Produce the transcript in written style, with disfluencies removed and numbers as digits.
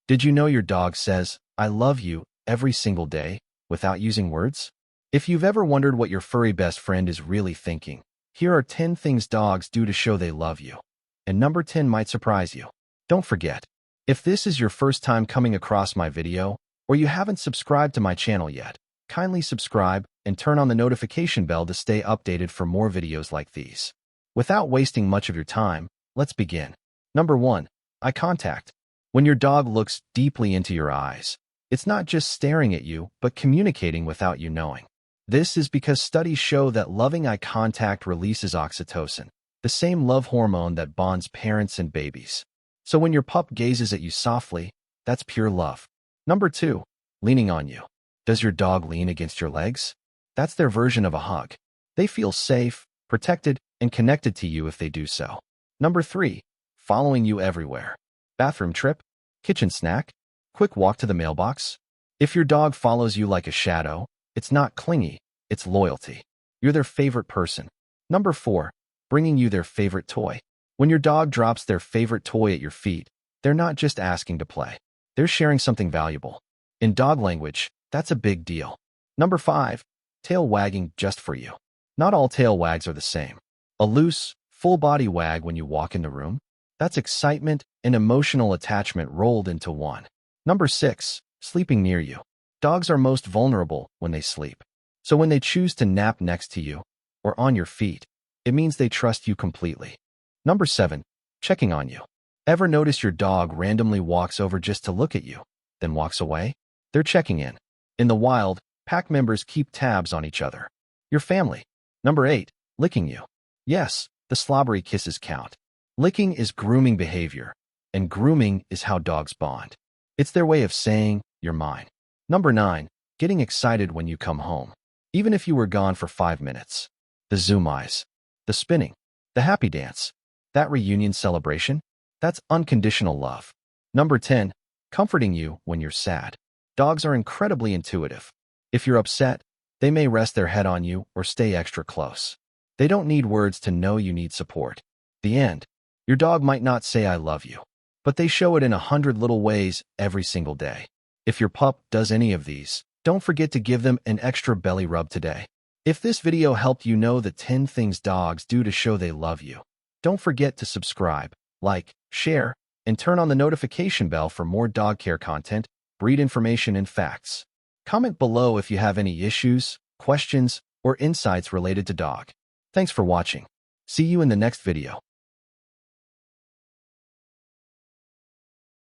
Did you know your dog says, "I love you," every single day, without using words? If you've ever wondered what your furry best friend is really thinking, here are 10 things dogs do to show they love you. And number 10 might surprise you. Don't forget, if this is your first time coming across my video, or you haven't subscribed to my channel yet, kindly subscribe and turn on the notification bell to stay updated for more videos like these. Without wasting much of your time, let's begin. Number 1. Eye contact. When your dog looks deeply into your eyes, it's not just staring at you, but communicating without you knowing. This is because studies show that loving eye contact releases oxytocin, the same love hormone that bonds parents and babies. So when your pup gazes at you softly, that's pure love. Number 2. Leaning on you. Does your dog lean against your legs? That's their version of a hug. They feel safe, protected, and connected to you if they do so. Number 3. Following you everywhere. Bathroom trip, kitchen snack, quick walk to the mailbox. If your dog follows you like a shadow, it's not clingy, it's loyalty. You're their favorite person. Number 4. Bringing you their favorite toy. When your dog drops their favorite toy at your feet, they're not just asking to play. They're sharing something valuable. In dog language, that's a big deal. Number 5. Tail wagging just for you. Not all tail wags are the same. A loose, full-body wag when you walk in the room, that's excitement and emotional attachment rolled into one. Number 6. Sleeping near you. Dogs are most vulnerable when they sleep. So when they choose to nap next to you or on your feet, it means they trust you completely. Number 7. Checking on you. Ever notice your dog randomly walks over just to look at you, then walks away? They're checking in. In the wild, pack members keep tabs on each other. Your family. Number 8. Licking you. Yes, the slobbery kisses count. Licking is grooming behavior, and grooming is how dogs bond. It's their way of saying, "You're mine." Number 9. Getting excited when you come home. Even if you were gone for 5 minutes. The zoom eyes. The spinning. The happy dance. That reunion celebration. That's unconditional love. Number 10. Comforting you when you're sad. Dogs are incredibly intuitive. If you're upset, they may rest their head on you or stay extra close. They don't need words to know you need support. The end. Your dog might not say "I love you," but they show it in 100 little ways every single day. If your pup does any of these, don't forget to give them an extra belly rub today. If this video helped you know the 10 things dogs do to show they love you, don't forget to subscribe, like, share, and turn on the notification bell for more dog care content, breed information, and facts. Comment below if you have any issues, questions, or insights related to dog. Thanks for watching. See you in the next video.